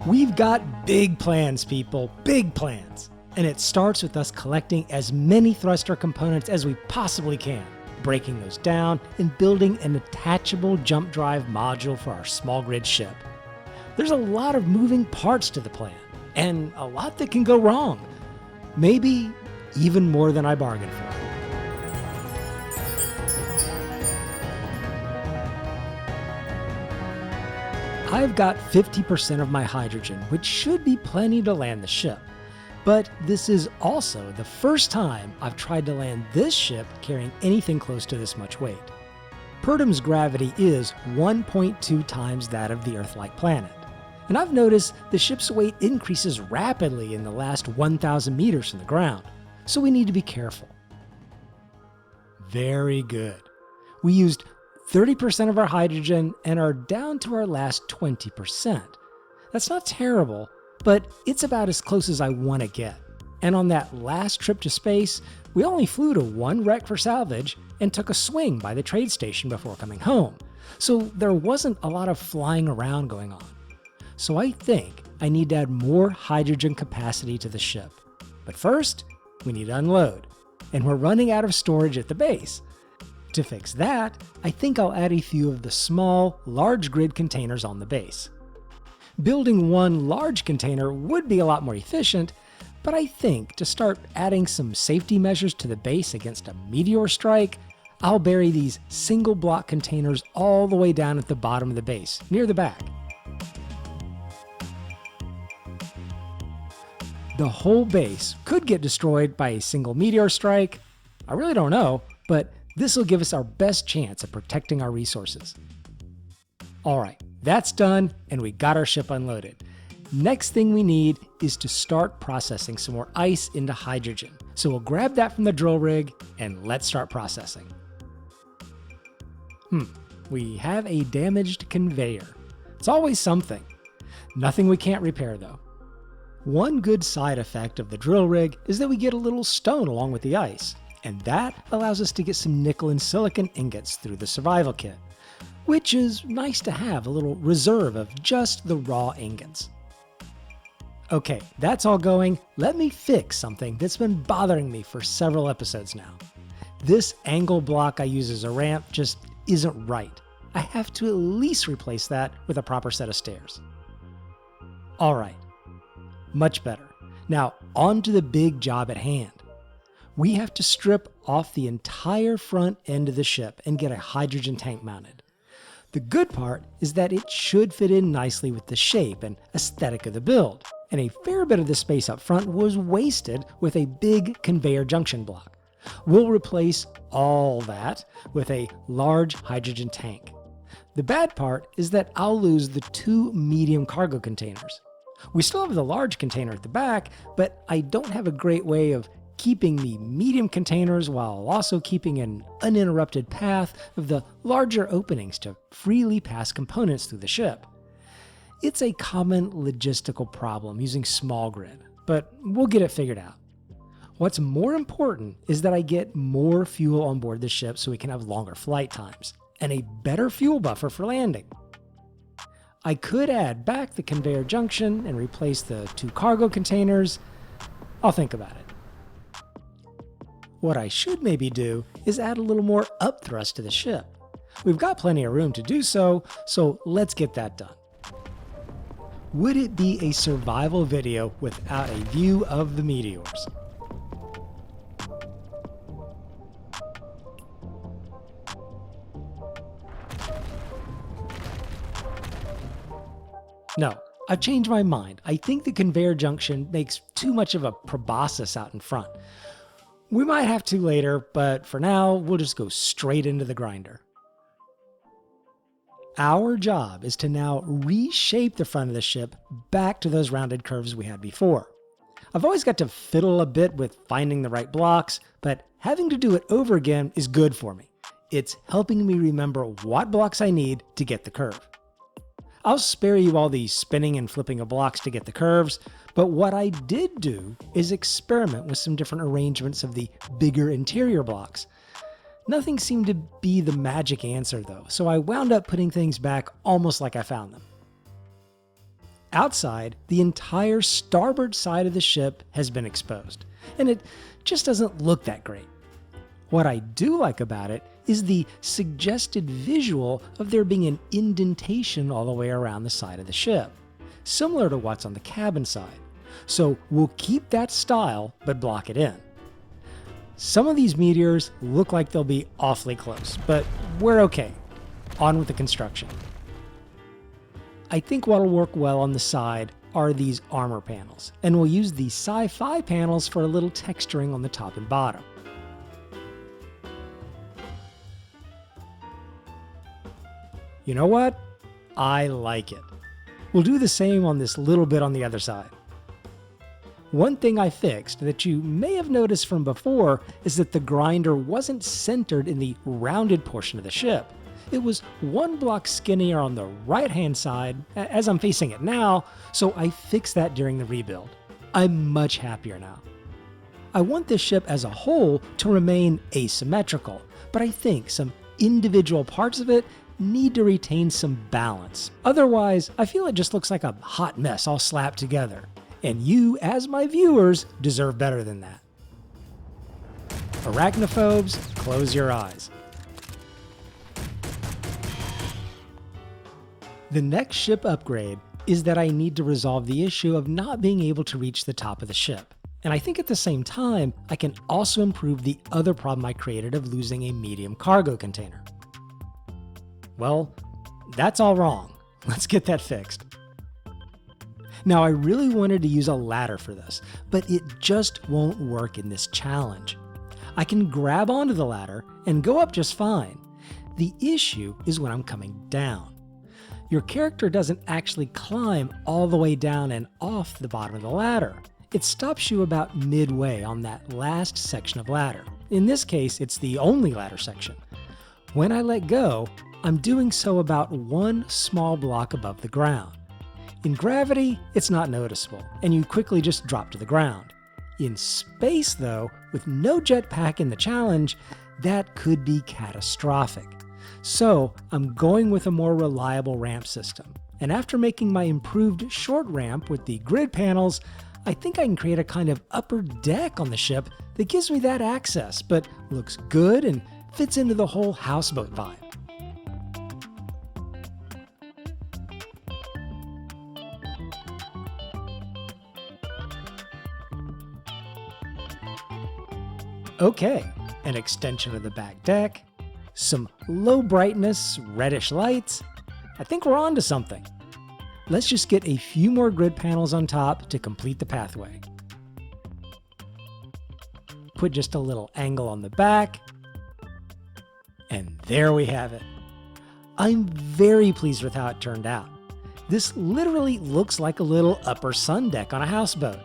We've got big plans, people, big plans. And it starts with us collecting as many thruster components as we possibly can, breaking those down and building an attachable jump drive module for our small grid ship. There's a lot of moving parts to the plan, and a lot that can go wrong. Maybe even more than I bargained for. I've got 50% of my hydrogen, which should be plenty to land the ship. But this is also the first time I've tried to land this ship carrying anything close to this much weight. Pertam's gravity is 1.2 times that of the Earth-like planet. And I've noticed the ship's weight increases rapidly in the last 1,000 meters from the ground, so we need to be careful. Very good. We used 30% of our hydrogen and are down to our last 20%. That's not terrible, but it's about as close as I want to get. And on that last trip to space, we only flew to one wreck for salvage and took a swing by the trade station before coming home. So there wasn't a lot of flying around going on. So I think I need to add more hydrogen capacity to the ship. But first, we need to unload. And we're running out of storage at the base. To fix that, I think I'll add a few of the small, large grid containers on the base. Building one large container would be a lot more efficient, but I think to start adding some safety measures to the base against a meteor strike, I'll bury these single block containers all the way down at the bottom of the base, near the back. The whole base could get destroyed by a single meteor strike. I really don't know, but this will give us our best chance at protecting our resources. Alright, that's done and we got our ship unloaded. Next thing we need is to start processing some more ice into hydrogen. So we'll grab that from the drill rig and let's start processing. We have a damaged conveyor. It's always something. Nothing we can't repair though. One good side effect of the drill rig is that we get a little stone along with the ice. And that allows us to get some nickel and silicon ingots through the survival kit, which is nice to have a little reserve of just the raw ingots. Okay, that's all going. Let me fix something that's been bothering me for several episodes now. This angle block I use as a ramp just isn't right. I have to at least replace that with a proper set of stairs. Alright, much better. Now on to the big job at hand. We have to strip off the entire front end of the ship and get a hydrogen tank mounted. The good part is that it should fit in nicely with the shape and aesthetic of the build, and a fair bit of the space up front was wasted with a big conveyor junction block. We'll replace all that with a large hydrogen tank. The bad part is that I'll lose the two medium cargo containers. We still have the large container at the back, but I don't have a great way of keeping the medium containers while also keeping an uninterrupted path of the larger openings to freely pass components through the ship. It's a common logistical problem using small grid, but we'll get it figured out. What's more important is that I get more fuel on board the ship so we can have longer flight times, and a better fuel buffer for landing. I could add back the conveyor junction and replace the two cargo containers. I'll think about it. What I should maybe do is add a little more upthrust to the ship. We've got plenty of room to do so, so let's get that done. Would it be a survival video without a view of the meteors? No, I've changed my mind. I think the conveyor junction makes too much of a proboscis out in front. We might have to later, but for now, we'll just go straight into the grinder. Our job is to now reshape the front of the ship back to those rounded curves we had before. I've always got to fiddle a bit with finding the right blocks, but having to do it over again is good for me. It's helping me remember what blocks I need to get the curve. I'll spare you all the spinning and flipping of blocks to get the curves, but what I did do is experiment with some different arrangements of the bigger interior blocks. Nothing seemed to be the magic answer though, so I wound up putting things back almost like I found them. Outside, the entire starboard side of the ship has been exposed, and it just doesn't look that great. What I do like about it is the suggested visual of there being an indentation all the way around the side of the ship, similar to what's on the cabin side. So we'll keep that style, but block it in. Some of these meteors look like they'll be awfully close, but we're okay. On with the construction. I think what'll work well on the side are these armor panels, and we'll use the sci-fi panels for a little texturing on the top and bottom. You know what? I like it. We'll do the same on this little bit on the other side. One thing I fixed that you may have noticed from before is that the grinder wasn't centered in the rounded portion of the ship. It was one block skinnier on the right-hand side, as I'm facing it now, so I fixed that during the rebuild. I'm much happier now. I want this ship as a whole to remain asymmetrical, but I think some individual parts of it need to retain some balance. Otherwise, I feel it just looks like a hot mess all slapped together. And you, as my viewers, deserve better than that. Arachnophobes, close your eyes. The next ship upgrade is that I need to resolve the issue of not being able to reach the top of the ship. And I think at the same time, I can also improve the other problem I created of losing a medium cargo container. Well, that's all wrong. Let's get that fixed. Now, I really wanted to use a ladder for this, but it just won't work in this challenge. I can grab onto the ladder and go up just fine. The issue is when I'm coming down. Your character doesn't actually climb all the way down and off the bottom of the ladder. It stops you about midway on that last section of ladder. In this case, it's the only ladder section. When I let go, I'm doing so about one small block above the ground. In gravity, it's not noticeable, and you quickly just drop to the ground. In space, though, with no jetpack in the challenge, that could be catastrophic. So I'm going with a more reliable ramp system. And after making my improved short ramp with the grid panels, I think I can create a kind of upper deck on the ship that gives me that access, but looks good and fits into the whole houseboat vibe. Okay, an extension of the back deck, some low brightness, reddish lights. I think we're on to something. Let's just get a few more grid panels on top to complete the pathway. Put just a little angle on the back, and there we have it. I'm very pleased with how it turned out. This literally looks like a little upper sun deck on a houseboat.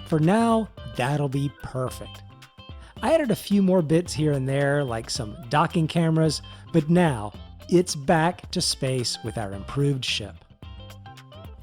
For now, that'll be perfect. I added a few more bits here and there, like some docking cameras, but now it's back to space with our improved ship.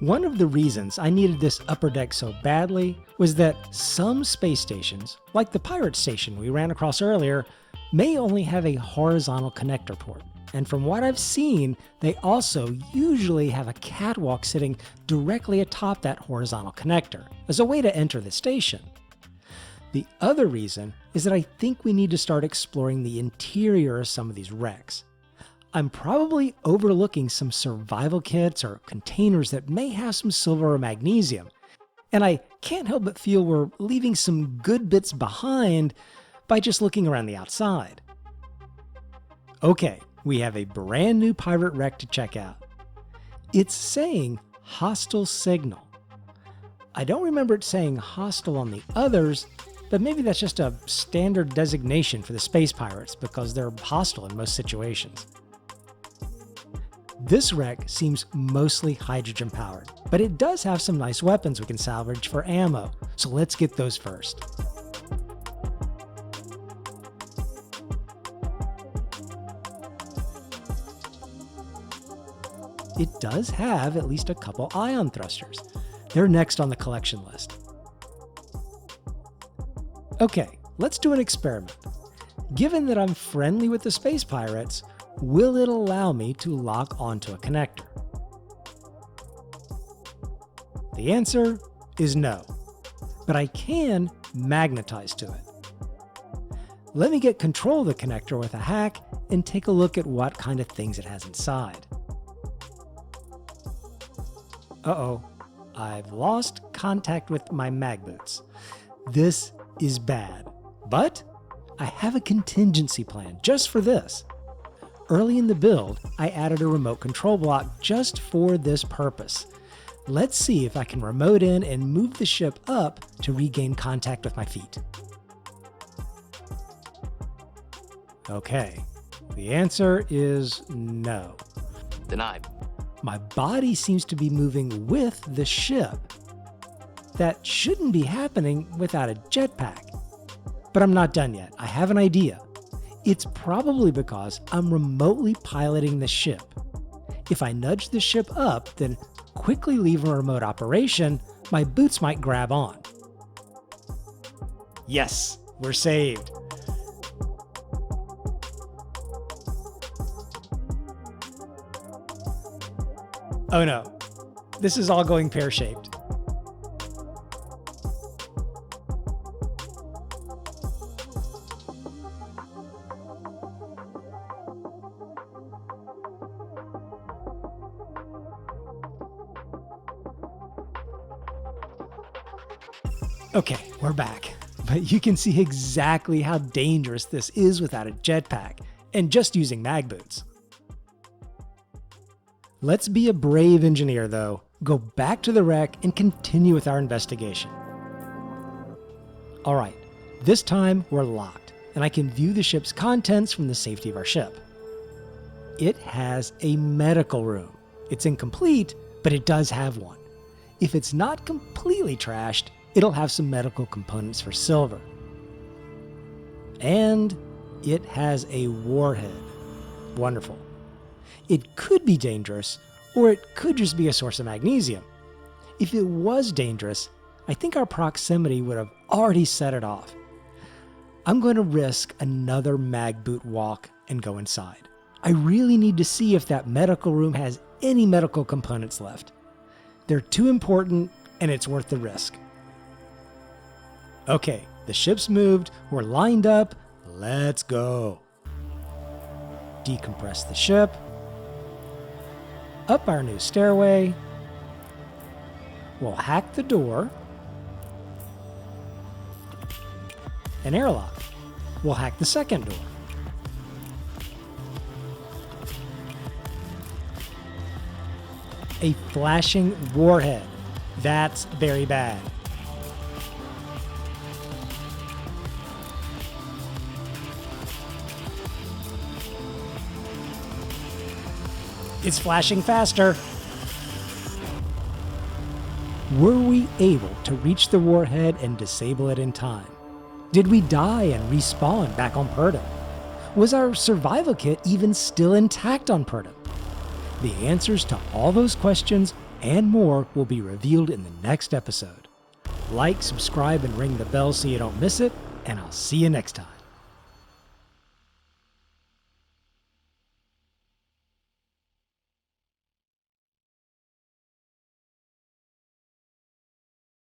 One of the reasons I needed this upper deck so badly was that some space stations, like the pirate station we ran across earlier, may only have a horizontal connector port. And from what I've seen, they also usually have a catwalk sitting directly atop that horizontal connector as a way to enter the station. The other reason is that I think we need to start exploring the interior of some of these wrecks. I'm probably overlooking some survival kits or containers that may have some silver or magnesium, and I can't help but feel we're leaving some good bits behind by just looking around the outside. Okay, we have a brand new pirate wreck to check out. It's saying hostile signal. I don't remember it saying hostile on the others, but maybe that's just a standard designation for the space pirates because they're hostile in most situations. This wreck seems mostly hydrogen powered, but it does have some nice weapons we can salvage for ammo, so let's get those first. It does have at least a couple ion thrusters. They're next on the collection list. Okay, let's do an experiment. Given that I'm friendly with the space pirates, will it allow me to lock onto a connector? The answer is no, but I can magnetize to it. Let me get control of the connector with a hack and take a look at what kind of things it has inside. Uh-oh, I've lost contact with my mag boots. This is bad, but I have a contingency plan just for this. Early in the build, I added a remote control block just for this purpose. Let's see if I can remote in and move the ship up to regain contact with my feet. Okay, the answer is no. Denied. My body seems to be moving with the ship. That shouldn't be happening without a jetpack. But I'm not done yet. I have an idea. It's probably because I'm remotely piloting the ship. If I nudge the ship up, then quickly leave a remote operation, my boots might grab on. Yes, we're saved. Oh no, this is all going pear-shaped. Okay, we're back, but you can see exactly how dangerous this is without a jetpack and just using mag boots. Let's be a brave engineer though, go back to the wreck and continue with our investigation. Alright, this time we're locked, and I can view the ship's contents from the safety of our ship. It has a medical room. It's incomplete, but it does have one. If it's not completely trashed, it'll have some medical components for silver. And it has a warhead. Wonderful. It could be dangerous, or it could just be a source of magnesium. If it was dangerous, I think our proximity would have already set it off. I'm going to risk another mag boot walk and go inside. I really need to see if that medical room has any medical components left. They're too important, and it's worth the risk. Okay, the ship's moved, we're lined up, let's go. Decompress the ship. Up our new stairway. We'll hack the door. An airlock. We'll hack the second door. A flashing warhead. That's very bad. It's flashing faster. Were we able to reach the warhead and disable it in time? Did we die and respawn back on Pertam? Was our survival kit even still intact on Pertam? The answers to all those questions and more will be revealed in the next episode. Like, subscribe, and ring the bell so you don't miss it, and I'll see you next time.